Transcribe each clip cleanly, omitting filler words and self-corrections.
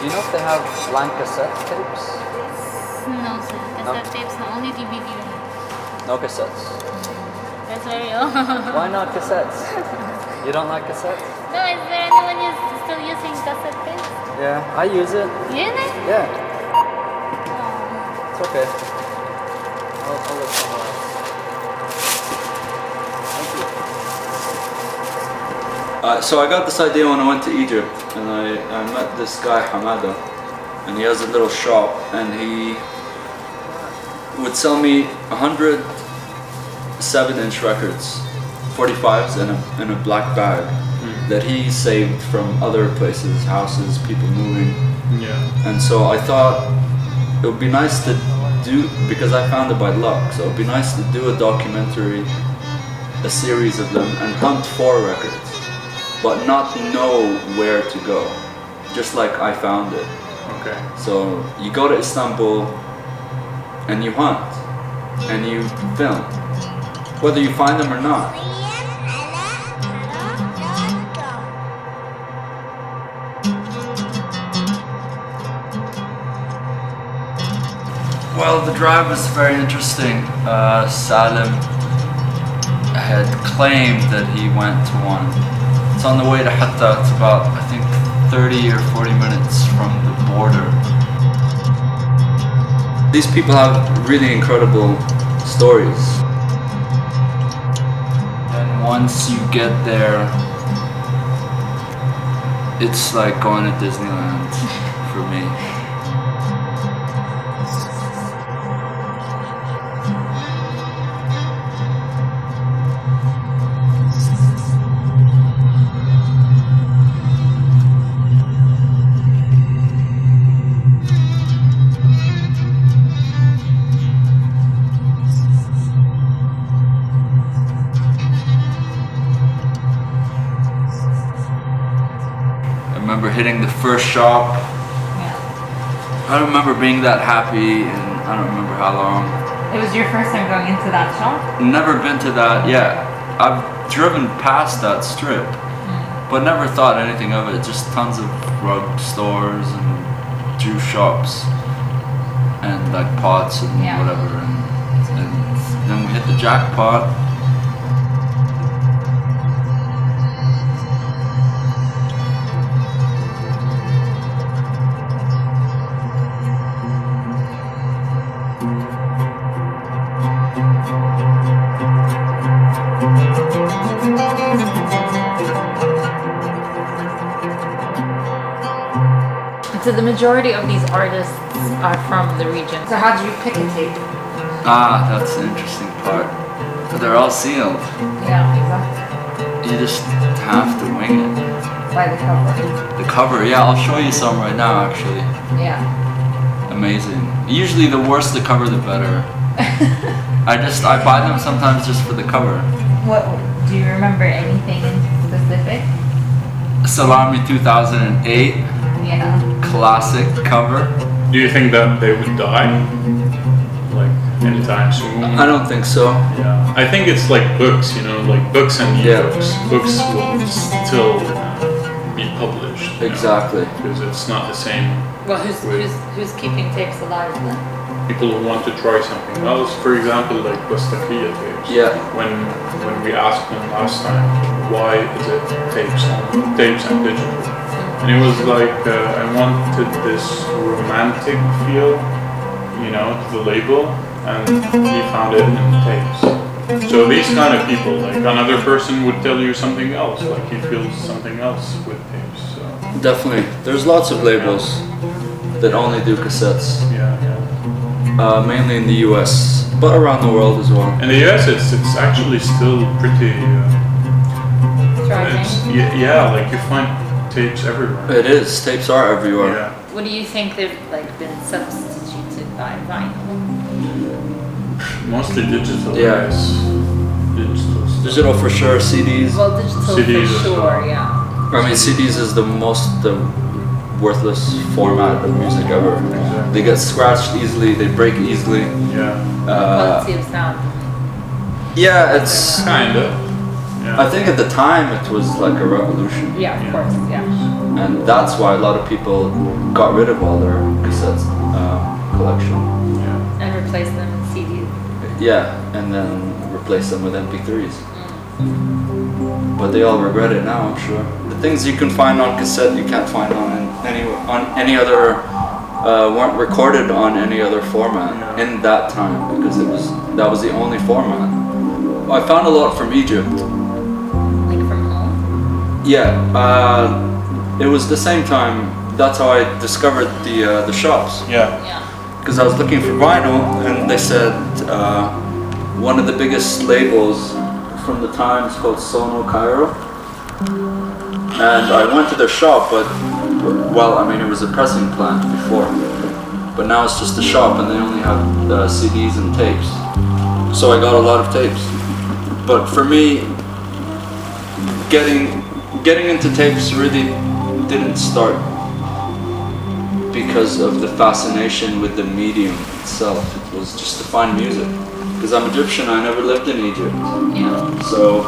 you know if they have blank cassette tapes? No, sir. Cassette tapes, no, only DVD. No cassettes. That's very old. Why not cassettes? You don't like cassettes? No, is there anyone still using cassette tapes? Yeah, I use it. Really? Yeah, Oh. it's okay. I'll look somewhere else. Thank you. So I got this idea when I went to Egypt, and I met this guy Hamada, and he has a little shop, and he would sell me 100 7-inch records, 45s in a black bag that he saved from other places, houses, people moving. Yeah. And so I thought it would be nice to do, because I found it by luck, so it would be nice to do a documentary, a series of them, and hunt for records, but not know where to go, just like I found it. Okay. So you go to Istanbul and you hunt and you film, whether you find them or not. Well, the drive was very interesting. Salem had claimed that he went to one. It's on the way to Hatta. It's about, I think, 30 or 40 minutes from the border. These people have really incredible stories. And once you get there, it's like going to Disneyland for me. I remember hitting the first shop. Yeah. I don't remember being that happy, and I don't remember how long. It was your first time going into that shop? Never been to that yet. I've driven past that strip, but never thought anything of it. Just tons of rug stores and Jew shops and like pots and whatever. And then we hit the jackpot. So the majority of these artists are from the region. So how do you pick a tape? Ah, that's the interesting part. But they're all sealed. Yeah, exactly. You just have to wing it. By the cover. The cover, yeah, I'll show you some right now actually. Yeah. Amazing. Usually the worse the cover, the better. I buy them sometimes just for the cover. What do you remember anything in specific? Salami 2008. Yeah. Classic cover. Do you think that they would die? Like anytime soon? I don't think so. Yeah. I think it's like books, you know, like books and ebooks. Books will still be published. Exactly. Because it's not the same. Well, who's keeping tapes alive then? People who want to try something else, for example, like Bastakiya Tapes. Yeah. When we asked them last time, why is it tapes and digital? And it was like, I wanted this romantic feel, you know, to the label, and he found it in tapes. So these kind of people, like another person would tell you something else, like he feels something else with tapes. So. Definitely. There's lots of labels that only do cassettes. Yeah. Mainly in the US, but around the world as well. In the US, it's actually still pretty. Yeah, like you find tapes everywhere. It is. Tapes are everywhere. Yeah. What do you think they've been substituted by vinyl? Mostly digital. Yeah. Yes. Digital for sure. CDs. Well, digital CDs for sure, well. yeah. I mean, CDs is the most worthless format of music ever. Exactly. They get scratched easily. They break easily. Yeah. Quality of sound. Yeah, it's Kinda. Yeah. I think at the time it was like a revolution. Yeah, of course. Yeah. And that's why a lot of people got rid of all their cassettes collection. Yeah. And replace them with CDs. Yeah, and then replace them with MP3s. But they all regret it now, I'm sure. The things you can find on cassette you can't find on any other, weren't recorded on any other format in that time, because that was the only format. I found a lot from Egypt. Like from home? Yeah, it was the same time. That's how I discovered the shops. Yeah. Yeah. Because I was looking for vinyl, and they said one of the biggest labels from the time is called Sono Cairo. And I went to their shop, but well, I mean, it was a pressing plant before, but now it's just a shop, and they only have CDs and tapes. So I got a lot of tapes. But for me, getting into tapes really didn't start because of the fascination with the medium itself. It was just to find music. Because I'm Egyptian, I never lived in Egypt. Yeah. So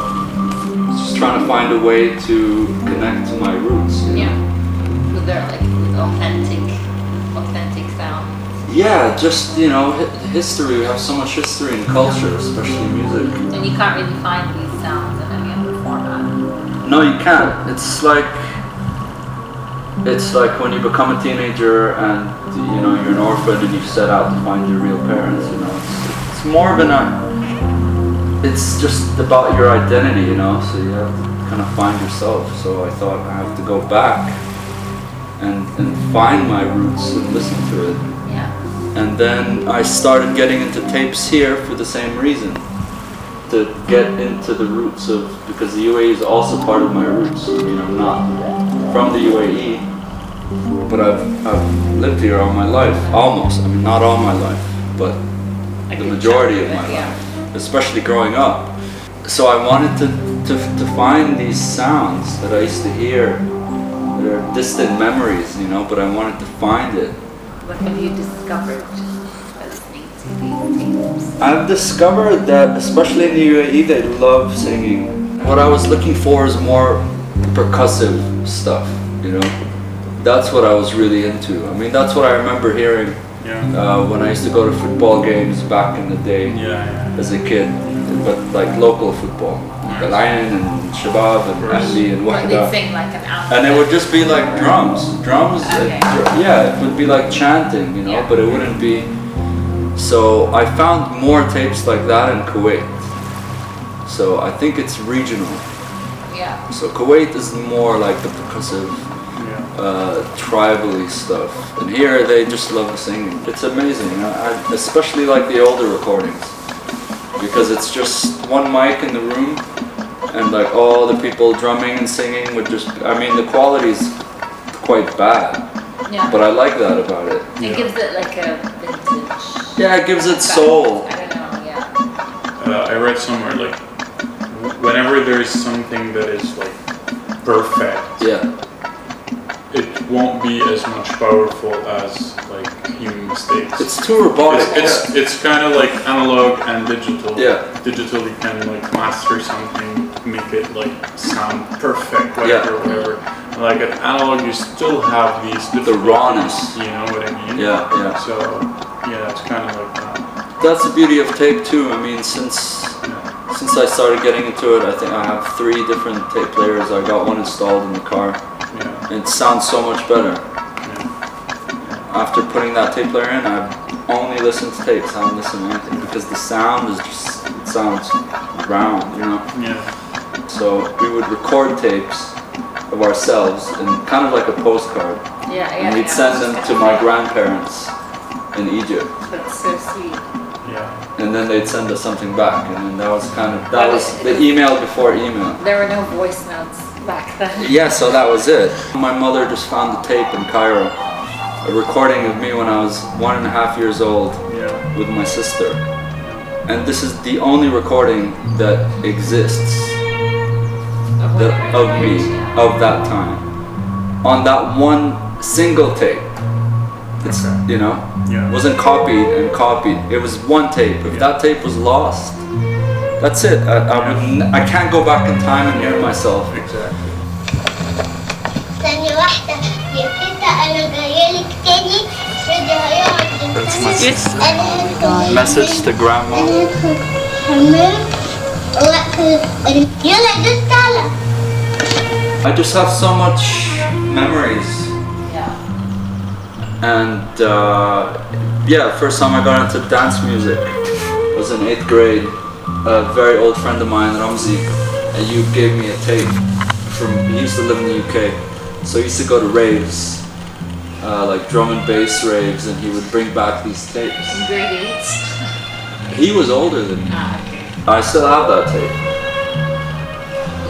just trying to find a way to connect to my roots. Yeah. With their with authentic sound. Yeah, just history. We have so much history and culture, especially music. And you can't really find these sounds in any other format. No, you can't. It's like when you become a teenager and you're an orphan and you set out to find your real parents. It's more of it's just about your identity, so you have to kind of find yourself. So I thought I have to go back and find my roots and listen to it. Yeah. And then I started getting into tapes here for the same reason, to get into the roots of, because the UAE is also part of my roots. Not from the UAE, but I've lived here all my life, almost. I mean, not all my life, but the majority of my life, especially growing up. So I wanted to find these sounds that I used to hear, that are distant memories, but I wanted to find it. What have you discovered by listening to these tapes? I've discovered that, especially in the UAE, they love singing. What I was looking for is more percussive stuff, That's what I was really into. I mean, that's what I remember hearing when I used to go to football games back in the day as a kid, but like local football. Galayan and Shabab and Ahli and Wahda. They'd sing like an album. And it would just be like drums. Okay. It would be like chanting, but it wouldn't be. So I found more tapes like that in Kuwait. So I think it's regional. Yeah. So Kuwait is more like the percussive, tribally stuff. And here they just love the singing. It's amazing. I especially like the older recordings, because it's just one mic in the room, and like all the people drumming and singing would just, I mean, the quality's quite bad. Yeah. But I like that about it. It gives it like a vintage. Yeah, it gives it soul. I don't know, yeah. I read somewhere like whenever there's something that is like perfect, it won't be as much powerful as like human mistakes. It's too robotic. It's kind of like analog and digital. Yeah. Digital, you can like master something, make it like sound perfect, whatever. Like at analog, you still have these the rawness. You know what I mean? Yeah. So it's kind of like that. That's the beauty of tape too. I mean, since I started getting into it, I think I have 3 different tape players. I got one installed in the car. It sounds so much better. After putting that tape player in, I've only listened to tapes. I don't listen to anything, because the sound is it sounds round, Yeah. So we would record tapes of ourselves in kind of like a postcard. And we'd send them to my grandparents in Egypt. That's so sweet. Yeah. And then they'd send us something back, and then that was the email before email. There were no voice notes back then. Yeah, so that was it. My mother just found the tape in Cairo, a recording of me when I was 1.5 years old with my sister. And this is the only recording that exists of me, of that time, on that one single tape. It's, wasn't copied and copied. It was one tape. If that tape was lost, That's it. I can't go back in time and hear myself. Exactly. ثانية واحدة يا تيتا أنا جايلك تاني شادي هيقعد That's my sister. أنا Message to grandma. حمام يلا دوس تعالى. I just have so much memories. Yeah. And yeah, first time I got into dance music was in 8th grade. A very old friend of mine, Ramzi, you gave me a tape from, he used to live in the UK. So he used to go to raves, like drum and bass raves, and he would bring back these tapes. In grade 8. He was older than me. Okay. I still have that tape.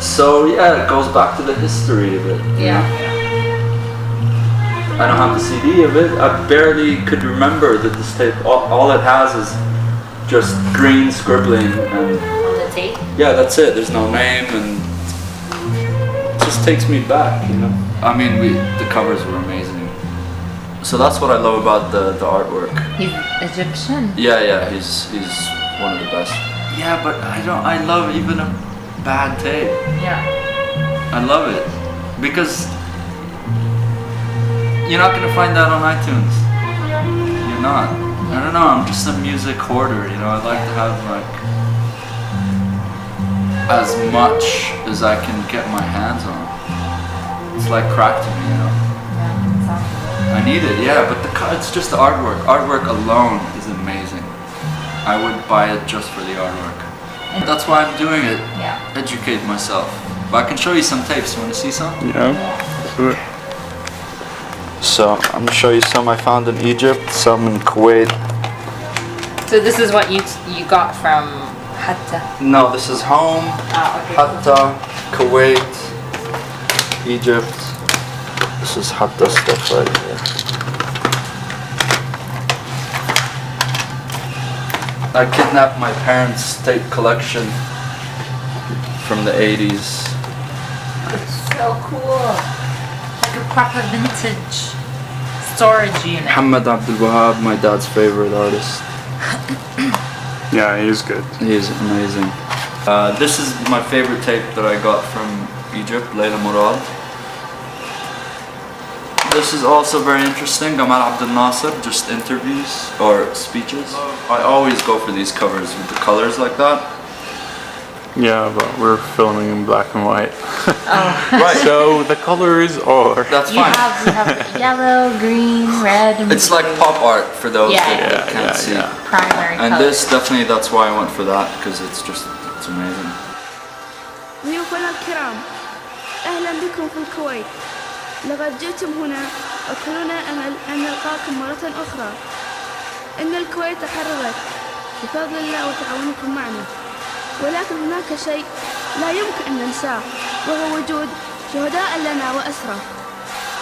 So yeah, it goes back to the history of it. Yeah. I don't have the CD of it. I barely could remember that this tape, all it has is just green scribbling and On the tape? yeah, that's it. There's no name and it just takes me back, you know. I mean, the covers were amazing. So that's what I love about the artwork. He's Egyptian. Yeah, he's one of the best. Yeah, but I love even a bad tape. Yeah. I love it because you're not gonna find that on iTunes. You're not. I don't know, I'm just a music hoarder, you know. I like to have like as much as I can get my hands on. It's like crack to me, you know. Yeah, exactly. I need it, yeah, but it's just the artwork. Artwork alone is amazing. I would buy it just for the artwork. That's why I'm doing it. Yeah. Educate myself. But I can show you some tapes. You want to see some? Yeah. Sure. So I'm gonna show you some I found in Egypt, some in Kuwait. So this is what you got from Hatta. No, this is home, Okay. Hatta, Kuwait, Egypt. This is Hatta stuff right here. I kidnapped my parents' tape collection from the 80s. It's so cool. Like a proper vintage storage unit. Muhammad Abdul Wahab, my dad's favorite artist. Yeah, he's good. He is amazing. This is my favorite tape that I got from Egypt, Layla Murad. This is also very interesting, Gamal Abdel Nasser, just interviews or speeches. I always go for these covers with the colors like that. Yeah, but we're filming in black and white. Right. So the colors are... That's You fine. have yellow, green, red, and It's like pop art for those Yeah. that can't see. primary And colors. this definitely, that's why I went for that, because it's amazing. ضيوفنا الكرام، أهلا بكم في الكويت. لقد جئتم هنا وكلنا أمل أن نلقاكم مرة أخرى. إن الكويت تحررت بفضل الله وتعاونكم معنا، ولكن هناك شيء لا يمكن أن ننساه، وهو وجود شهداء لنا وأسرى.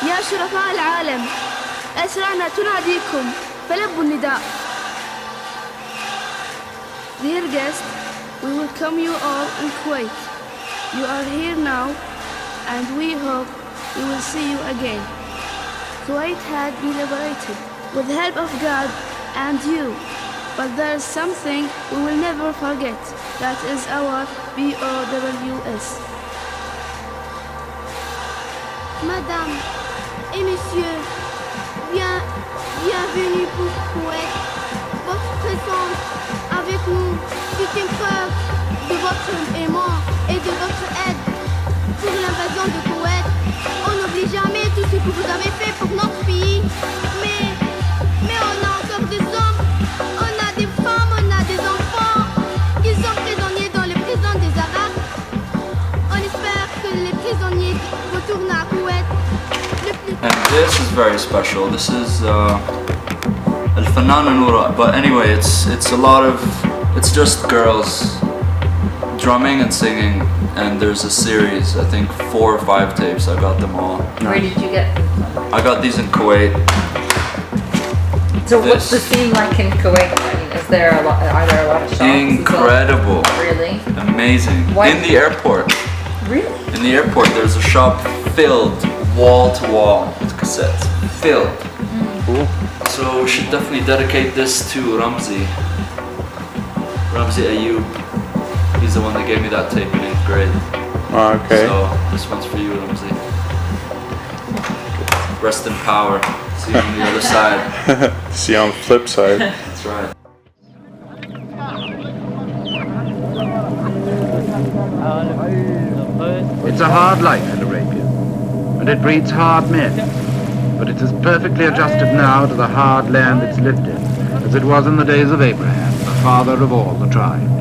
يا شرفاء العالم، أسرانا تناديكم فلبوا النداء. Dear guests, we welcome you all in Kuwait. You are here now, and we hope we will see you again. Kuwait had been liberated with the help of God and you, but there is something we will never forget. That is our BOWS. Madame et messieurs, bienvenue pour Kuwait. Votre présence avec nous est une preuve de votre aimant et de votre aide pour l'invasion de Koweït. On n'oublie jamais tout ce que vous avez fait pour notre pays, mais on a encore des hommes, on a des femmes, on a des enfants qui sont prisonniers dans les prisons des Arabes. On espère que les prisonniers retournent à Koweït. And this is very special. This is Al-Fanana Noura. But anyway, it's a lot of, it's just girls drumming and singing, and there's a series, I think 4 or 5 tapes. I got them all. Where did you get them from? I got these in Kuwait. So what's the scene like in Kuwait? I mean, are there a lot of shops? Incredible. Really? Amazing. What? In the airport. Really? In the airport, there's a shop filled wall to wall with cassettes. Filled. Cool. So we should definitely dedicate this to Ramzi Ayoub. He's the one that gave me that tape in 8th grade. Oh, okay. So this one's for you, Ramsey. Rest in power. See you on the other side. See you on the flip side. That's right. It's a hard life in Arabia, and it breeds hard men. But it is perfectly adjusted now to the hard land it's lived in, as it was in the days of Abraham, the father of all the tribes.